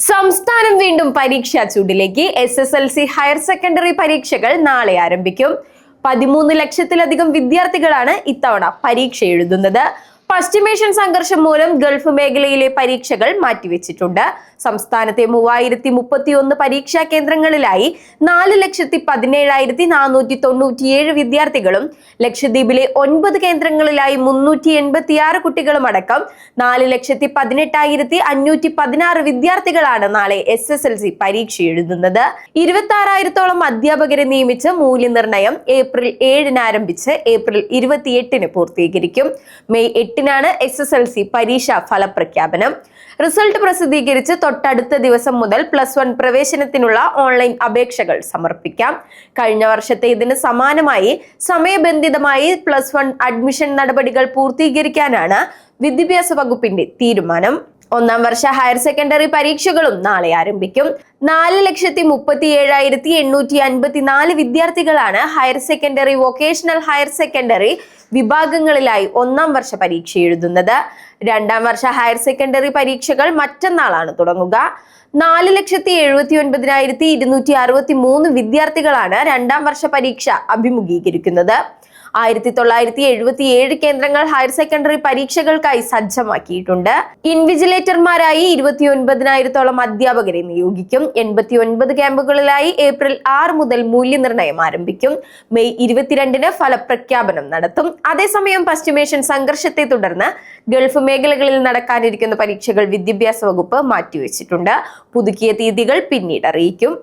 സംസ്ഥാനം വീണ്ടും പരീക്ഷാ ചൂടിലേക്ക്. SSLC ഹയർ സെക്കൻഡറി പരീക്ഷകൾ നാളെ ആരംഭിക്കും. 13 ലക്ഷത്തിലധികം വിദ്യാർത്ഥികളാണ് ഇത്തവണ പരീക്ഷ എഴുതുന്നത്. പശ്ചിമേഷ്യൻ സംഘർഷം മൂലം ഗൾഫ് മേഖലയിലെ പരീക്ഷകൾ മാറ്റിവെച്ചിട്ടുണ്ട്. സംസ്ഥാനത്തെ 3031 പരീക്ഷാ കേന്ദ്രങ്ങളിലായി 4,17,497 വിദ്യാർത്ഥികളും ലക്ഷദ്വീപിലെ 9 കേന്ദ്രങ്ങളിലായി 386 കുട്ടികളും അടക്കം 4,18,516 വിദ്യാർത്ഥികളാണ് നാളെ SSLC പരീക്ഷ എഴുതുന്നത്. 26,000-ഓളം അധ്യാപകരെ നിയമിച്ച് മൂല്യനിർണ്ണയം ഏപ്രിൽ 7-ന് ആരംഭിച്ച് ഏപ്രിൽ 28-ന് പൂർത്തീകരിക്കും. മെയ് 8-നാണ് SSLC പരീക്ഷാ ഫലപ്രഖ്യാപനം. റിസൾട്ട് പ്രസിദ്ധീകരിച്ച് തൊട്ടടുത്ത ദിവസം മുതൽ +1 പ്രവേശനത്തിനുള്ള ഓൺലൈൻ അപേക്ഷകൾ സമർപ്പിക്കാം. കഴിഞ്ഞ വർഷത്തെ ഇതിന് സമാനമായി സമയബന്ധിതമായി +1 അഡ്മിഷൻ നടപടികൾ പൂർത്തീകരിക്കാനാണ് വിദ്യാഭ്യാസ വകുപ്പിന്റെ തീരുമാനം. ഒന്നാം വർഷ ഹയർ സെക്കൻഡറി പരീക്ഷകളും നാളെ ആരംഭിക്കും. 4,37,854 വിദ്യാർത്ഥികളാണ് higher secondary, vocational higher secondary വിഭാഗങ്ങളിലായി ഒന്നാം വർഷ പരീക്ഷ എഴുതുന്നത്. രണ്ടാം വർഷ ഹയർ സെക്കൻഡറി പരീക്ഷകൾ മറ്റന്നാളാണ് തുടങ്ങുക. 4,79,263 വിദ്യാർത്ഥികളാണ് രണ്ടാം വർഷ പരീക്ഷ അഭിമുഖീകരിക്കുന്നത്. 1977 കേന്ദ്രങ്ങൾ ഹയർ സെക്കൻഡറി പരീക്ഷകൾക്കായി സജ്ജമാക്കിയിട്ടുണ്ട്. ഇൻവിജിലേറ്റർമാരായി 29,000-ഓളം അധ്യാപകരെ നിയോഗിക്കും. 89 ക്യാമ്പുകളിലായി ഏപ്രിൽ 6 മുതൽ മൂല്യനിർണ്ണയം ആരംഭിക്കും. മെയ് 22-ന് ഫലപ്രഖ്യാപനം നടത്തും. അതേസമയം പശ്ചിമേഷ്യൻ സംഘർഷത്തെ തുടർന്ന് ഗൾഫ് മേഖലകളിൽ നടക്കാനിരിക്കുന്ന പരീക്ഷകൾ വിദ്യാഭ്യാസ വകുപ്പ് മാറ്റിവെച്ചിട്ടുണ്ട്. പുതുക്കിയ തീയതികൾ പിന്നീട് അറിയിക്കും.